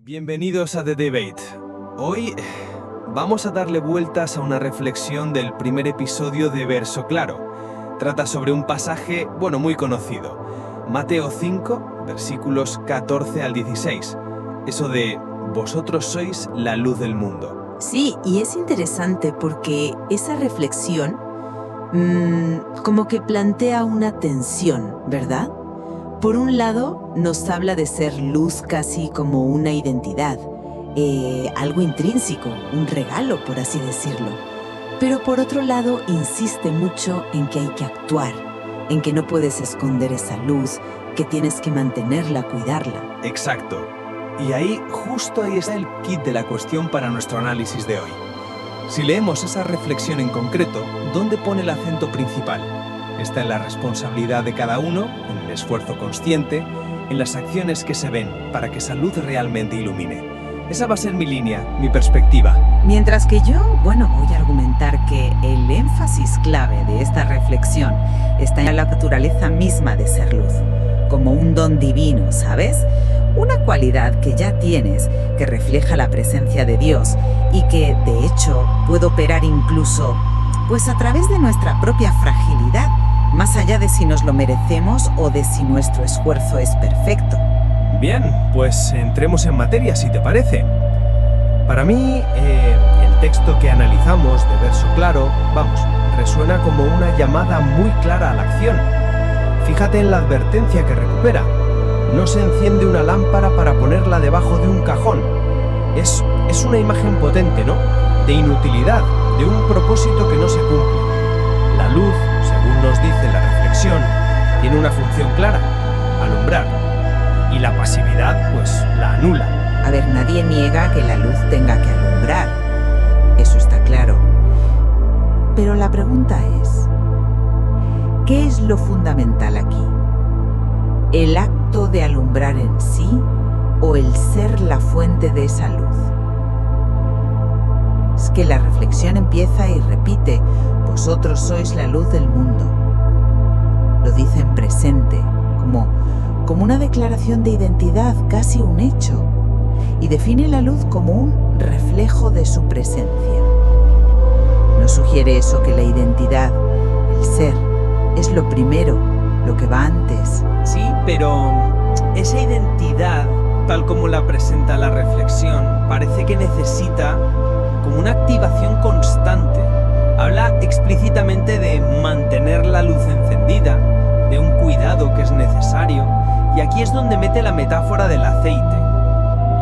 Bienvenidos a The Debate. Hoy vamos a darle vueltas a una reflexión del primer episodio de Verso Claro. Trata sobre un pasaje, muy conocido. Mateo 5, versículos 14 al 16. Eso de, vosotros sois la luz del mundo. Sí, y es interesante porque esa reflexión como que plantea una tensión, ¿verdad? Por un lado, nos habla de ser luz casi como una identidad, algo intrínseco, un regalo, por así decirlo. Pero por otro lado, insiste mucho en que hay que actuar, en que no puedes esconder esa luz, que tienes que mantenerla, cuidarla. Exacto. Y justo ahí está el kit de la cuestión para nuestro análisis de hoy. Si leemos esa reflexión en concreto, ¿dónde pone el acento principal? Está en la responsabilidad de cada uno, en el esfuerzo consciente, en las acciones que se ven para que esa luz realmente ilumine. Esa va a ser mi línea, mi perspectiva. Mientras que yo, voy a argumentar que el énfasis clave de esta reflexión está en la naturaleza misma de ser luz, como un don divino, ¿sabes? Una cualidad que ya tienes, que refleja la presencia de Dios y que, de hecho, puede operar incluso, a través de nuestra propia fragilidad, más allá de si nos lo merecemos o de si nuestro esfuerzo es perfecto. Bien, pues entremos en materia, si te parece. Para mí, el texto que analizamos de Verso Claro, resuena como una llamada muy clara a la acción. Fíjate en la advertencia que recupera. No se enciende una lámpara para ponerla debajo de un cajón. Es una imagen potente, ¿no? De inutilidad, de un propósito que no se cumple. La luz, según nos dice la reflexión, tiene una función clara: alumbrar. Y la pasividad, la anula. A ver, nadie niega que la luz tenga que alumbrar. Eso está claro. Pero la pregunta es, ¿qué es lo fundamental aquí? ¿El acto de alumbrar en sí o el ser la fuente de esa luz? Es que la reflexión empieza y repite, vosotros sois la luz del mundo. Lo dice en presente, como una declaración de identidad, casi un hecho, y define la luz como un reflejo de su presencia. ¿No sugiere eso que la identidad, el ser, es lo primero, lo que va antes? Sí, pero esa identidad, tal como la presenta la reflexión, parece que necesita como una activación constante. Habla explícitamente de mantener la luz encendida, de un cuidado que es necesario, y aquí es donde mete la metáfora del aceite.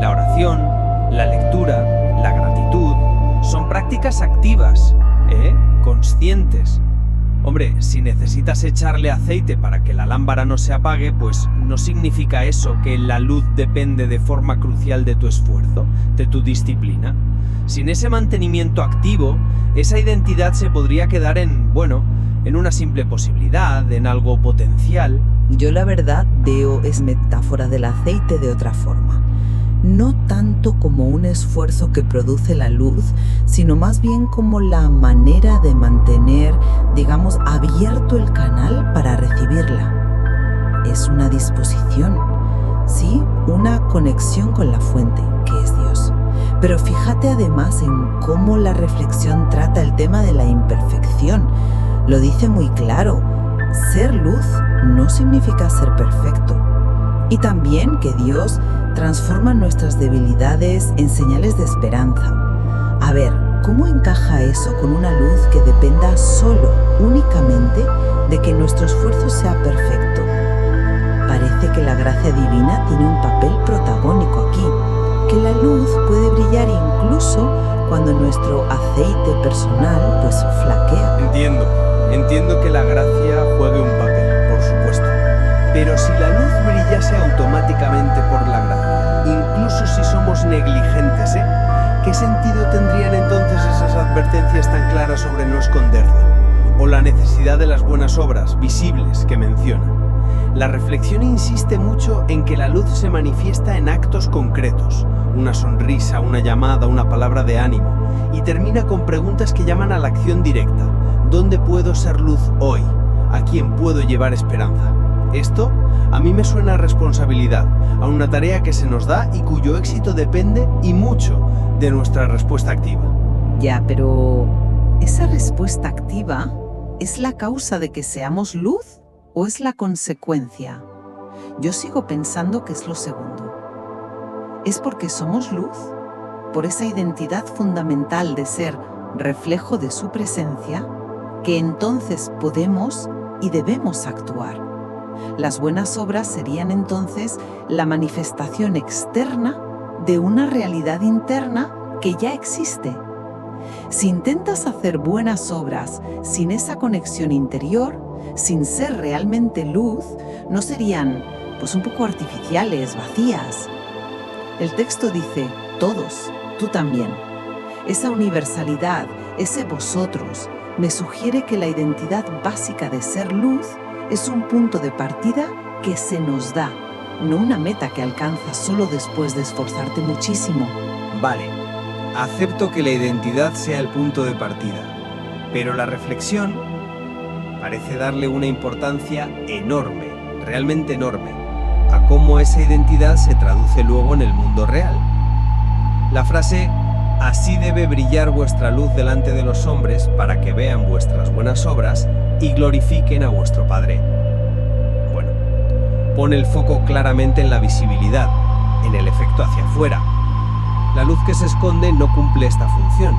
La oración, la lectura, la gratitud, son prácticas activas, conscientes. Hombre, si necesitas echarle aceite para que la lámpara no se apague, no significa eso que la luz depende de forma crucial de tu esfuerzo, de tu disciplina. Sin ese mantenimiento activo, esa identidad se podría quedar en una simple posibilidad, en algo potencial. Yo la verdad veo esa metáfora del aceite de otra forma. No tanto como un esfuerzo que produce la luz, sino más bien como la manera de mantener, abierto el canal para recibirla. Es una disposición, sí, una conexión con la fuente, que es Dios. Pero fíjate además en cómo la reflexión trata el tema de la imperfección. Lo dice muy claro, ser luz no significa ser perfecto. Y también que Dios transforma nuestras debilidades en señales de esperanza. A ver, ¿cómo encaja eso con una luz que dependa únicamente de que nuestro esfuerzo sea perfecto? Parece que la gracia divina tiene un papel protagónico aquí, que la luz puede brillar incluso cuando nuestro aceite personal flaquea. Entiendo que la gracia juegue un papel, por supuesto. Pero si la luz brillase automáticamente por la gracia, incluso si somos negligentes, ¿qué sentido tendrían entonces esas advertencias tan claras sobre no esconderla? O la necesidad de las buenas obras visibles que menciona. La reflexión insiste mucho en que la luz se manifiesta en actos concretos, una sonrisa, una llamada, una palabra de ánimo, y termina con preguntas que llaman a la acción directa. ¿Dónde puedo ser luz hoy? ¿A quién puedo llevar esperanza? Esto a mí me suena a responsabilidad, a una tarea que se nos da y cuyo éxito depende y mucho de nuestra respuesta activa. Ya, pero ¿esa respuesta activa es la causa de que seamos luz o es la consecuencia? Yo sigo pensando que es lo segundo. ¿Es porque somos luz? ¿Por esa identidad fundamental de ser reflejo de su presencia? Que entonces podemos y debemos actuar. Las buenas obras serían entonces la manifestación externa de una realidad interna que ya existe. Si intentas hacer buenas obras sin esa conexión interior, sin ser realmente luz, no serían, pues, un poco artificiales, vacías. El texto dice, todos, tú también. Esa universalidad, ese vosotros, me sugiere que la identidad básica de ser luz es un punto de partida que se nos da, no una meta que alcanzas solo después de esforzarte muchísimo. Vale, acepto que la identidad sea el punto de partida, pero la reflexión parece darle una importancia enorme, realmente enorme, a cómo esa identidad se traduce luego en el mundo real. La frase «Así debe brillar vuestra luz delante de los hombres para que vean vuestras buenas obras y glorifiquen a vuestro Padre». Bueno, pone el foco claramente en la visibilidad, en el efecto hacia afuera. La luz que se esconde no cumple esta función.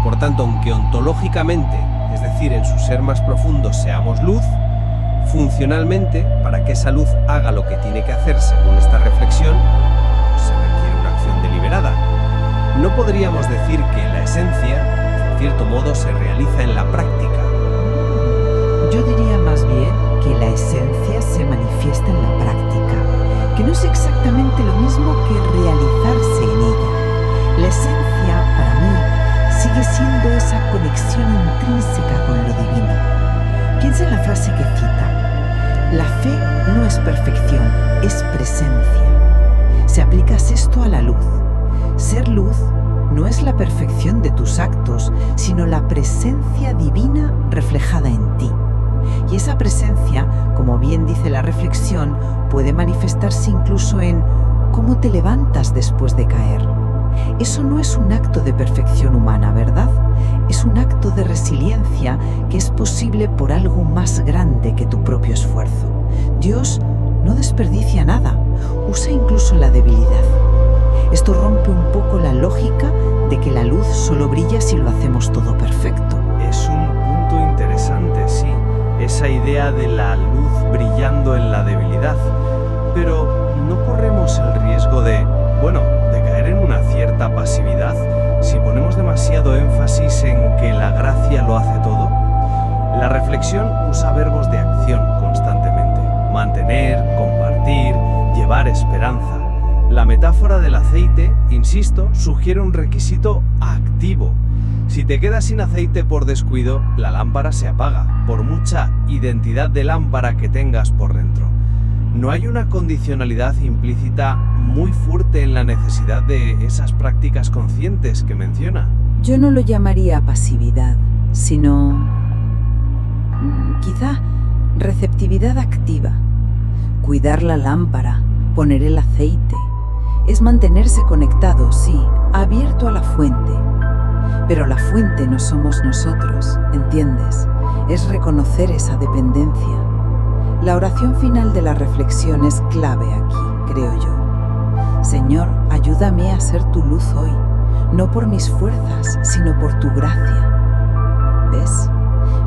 Por tanto, aunque ontológicamente, es decir, en su ser más profundo, seamos luz, funcionalmente, para que esa luz haga lo que tiene que hacer según esta reflexión, se requiere una acción deliberada. No podríamos decir que la esencia, en cierto modo, se realiza en la práctica. Yo diría más bien que la esencia se manifiesta en la práctica, que no es exactamente lo mismo que realizarse en ella. La esencia, para mí, sigue siendo esa conexión intrínseca con lo divino. Piensa en la frase que cita. La fe no es perfección, es presencia. Si aplicas esto a la luz, ser luz no es la perfección de tus actos, sino la presencia divina reflejada en ti. Y esa presencia, como bien dice la reflexión, puede manifestarse incluso en cómo te levantas después de caer. Eso no es un acto de perfección humana, ¿verdad? Es un acto de resiliencia que es posible por algo más grande que tu propio esfuerzo. Dios no desperdicia nada, usa incluso la debilidad. Esto rompe un poco la lógica de que la luz solo brilla si lo hacemos todo perfecto. Es un punto interesante, sí, esa idea de la luz brillando en la debilidad. Pero ¿no corremos el riesgo de caer en una cierta pasividad si ponemos demasiado énfasis en que la gracia lo hace todo? La reflexión usa verbos de acción constantemente. Mantener, compartir, llevar esperanza. La metáfora del aceite, insisto, sugiere un requisito activo. Si te quedas sin aceite por descuido, la lámpara se apaga, por mucha identidad de lámpara que tengas por dentro. ¿No hay una condicionalidad implícita muy fuerte en la necesidad de esas prácticas conscientes que menciona? Yo no lo llamaría pasividad, sino quizá receptividad activa. Cuidar la lámpara, poner el aceite. Es mantenerse conectado, sí, abierto a la fuente. Pero la fuente no somos nosotros, ¿entiendes? Es reconocer esa dependencia. La oración final de la reflexión es clave aquí, creo yo. Señor, ayúdame a ser tu luz hoy, no por mis fuerzas, sino por tu gracia. ¿Ves?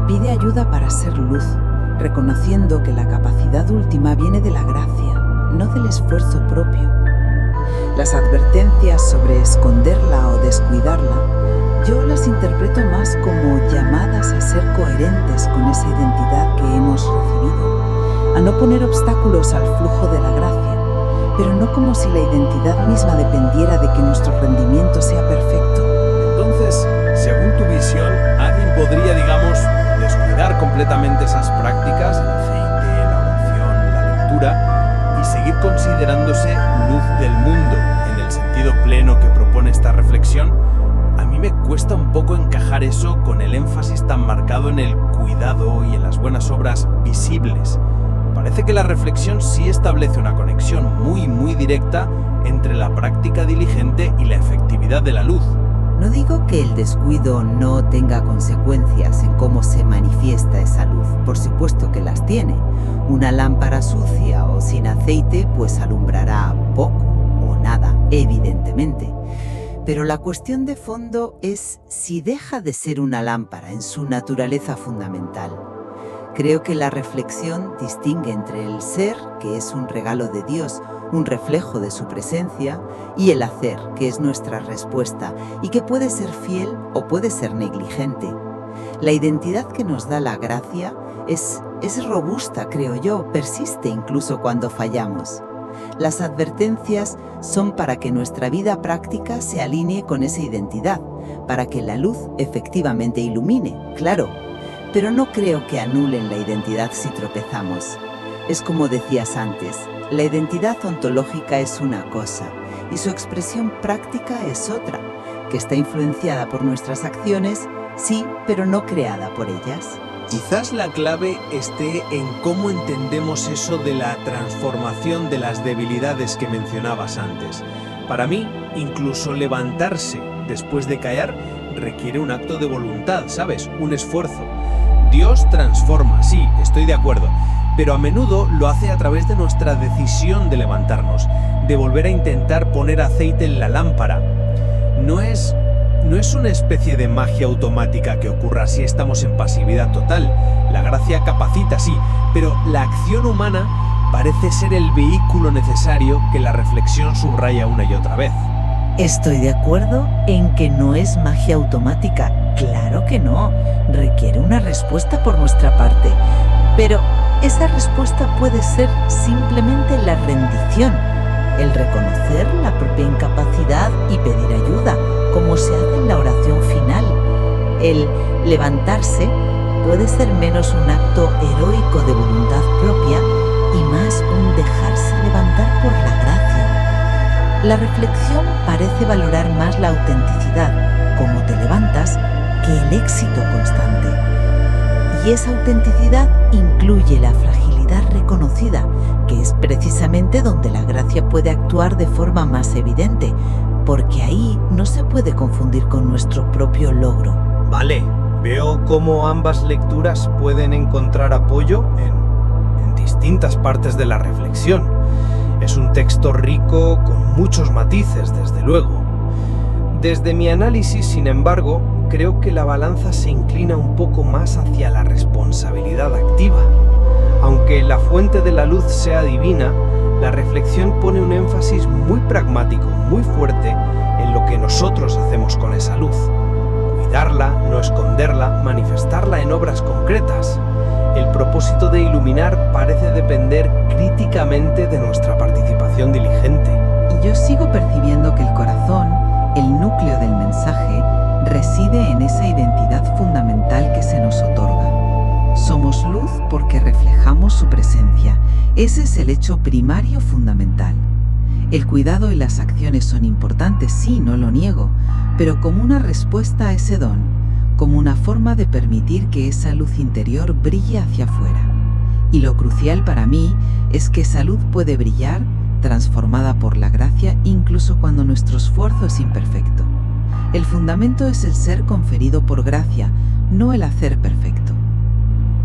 Pide ayuda para ser luz, reconociendo que la capacidad última viene de la gracia, no del esfuerzo propio. Las advertencias sobre esconderla o descuidarla, yo las interpreto más como llamadas a ser coherentes con esa identidad que hemos recibido, a no poner obstáculos al flujo de la gracia, pero no como si la identidad misma dependiera de que nuestro rendimiento sea perfecto. Entonces, según tu visión, alguien podría, descuidar completamente esas prácticas, el aceite, la oración, la lectura, y seguir considerándose luz del mundo, en el sentido pleno que propone esta reflexión. A mí me cuesta un poco encajar eso con el énfasis tan marcado en el cuidado y en las buenas obras visibles. Parece que la reflexión sí establece una conexión muy directa entre la práctica diligente y la efectividad de la luz. No digo que el descuido no tenga consecuencias en cómo se manifiesta esa luz, por supuesto que las tiene. Una lámpara sucia o sin aceite pues alumbrará poco o nada, evidentemente. Pero la cuestión de fondo es si deja de ser una lámpara en su naturaleza fundamental. Creo que la reflexión distingue entre el ser, que es un regalo de Dios, un reflejo de su presencia, y el hacer, que es nuestra respuesta y que puede ser fiel o puede ser negligente. La identidad que nos da la gracia es robusta, creo yo, persiste incluso cuando fallamos. Las advertencias son para que nuestra vida práctica se alinee con esa identidad, para que la luz efectivamente ilumine, claro, pero no creo que anulen la identidad si tropezamos. Es como decías antes, la identidad ontológica es una cosa y su expresión práctica es otra, que está influenciada por nuestras acciones, sí, pero no creada por ellas. Quizás la clave esté en cómo entendemos eso de la transformación de las debilidades que mencionabas antes. Para mí, incluso levantarse después de caer requiere un acto de voluntad, ¿sabes? Un esfuerzo. Dios transforma, sí, estoy de acuerdo, pero a menudo lo hace a través de nuestra decisión de levantarnos, de volver a intentar poner aceite en la lámpara. No es una especie de magia automática que ocurra si estamos en pasividad total. La gracia capacita, sí, pero la acción humana parece ser el vehículo necesario que la reflexión subraya una y otra vez. Estoy de acuerdo en que no es magia automática. Claro que no. Requiere una respuesta por nuestra parte. Pero esa respuesta puede ser simplemente la rendición, el reconocer la propia incapacidad y pedir ayuda, como se hace en la oración final. El levantarse puede ser menos un acto heroico de voluntad propia y más un dejarse levantar por la gracia. La reflexión parece valorar más la autenticidad, cómo te levantas, que el éxito constante. Y esa autenticidad incluye la fragilidad reconocida, que es precisamente donde la gracia puede actuar de forma más evidente, porque ahí no se puede confundir con nuestro propio logro. Vale, veo cómo ambas lecturas pueden encontrar apoyo en distintas partes de la reflexión. Es un texto rico con muchos matices, desde luego. Desde mi análisis, sin embargo, creo que la balanza se inclina un poco más hacia la responsabilidad activa. Aunque la fuente de la luz sea divina, la reflexión pone un énfasis muy pragmático, muy fuerte en lo que nosotros hacemos con esa luz. Cuidarla, no esconderla, manifestarla en obras concretas. El propósito de iluminar parece depender críticamente de nuestra participación diligente. Y yo sigo percibiendo que el corazón, el núcleo del mensaje, reside en esa identidad fundamental que se nos otorga. Somos luz porque reflejamos su presencia. Ese es el hecho primario fundamental. El cuidado y las acciones son importantes, sí, no lo niego, pero como una respuesta a ese don, como una forma de permitir que esa luz interior brille hacia afuera. Y lo crucial para mí es que esa luz puede brillar transformada por la gracia incluso cuando nuestro esfuerzo es imperfecto. El fundamento es el ser conferido por gracia, no el hacer perfecto.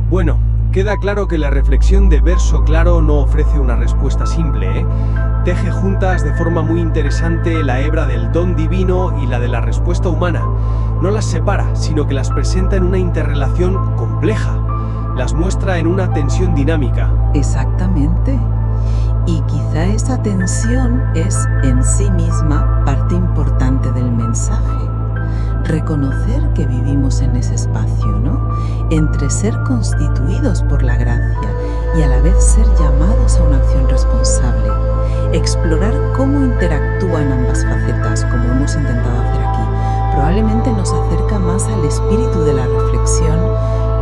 Bueno, queda claro que la reflexión de verso claro no ofrece una respuesta simple, ¿eh? Teje juntas de forma muy interesante la hebra del don divino y la de la respuesta humana. No las separa, sino que las presenta en una interrelación compleja. Las muestra en una tensión dinámica. Exactamente. Y quizá esa tensión es en sí misma parte importante del mensaje. Reconocer que vivimos en ese espacio, ¿no? Entre ser constituidos por la gracia y a la vez ser llamados a una acción responsable. Explorar cómo interactúan ambas facetas, como hemos intentado hacer aquí, probablemente nos acerca más al espíritu de la reflexión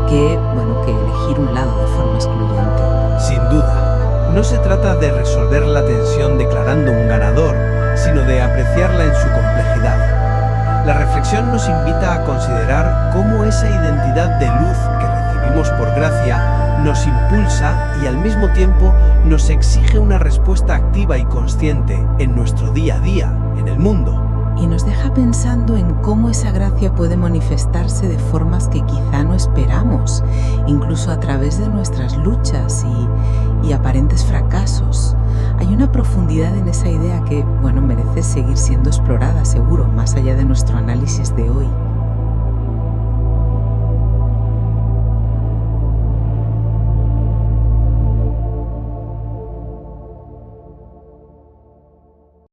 que elegir un lado de forma excluyente. Sin duda, no se trata de resolver la tensión declarando un ganador, sino de apreciarla en su complejidad. La reflexión nos invita a considerar cómo esa identidad de luz que recibimos recibimos por gracia nos impulsa y al mismo tiempo nos exige una respuesta activa y consciente en nuestro día a día, en el mundo. Y nos deja pensando en cómo esa gracia puede manifestarse de formas que quizá no esperamos, incluso a través de nuestras luchas y aparentes fracasos. Hay una profundidad en esa idea que, merece seguir siendo explorada, seguro, más allá de nuestro análisis de hoy.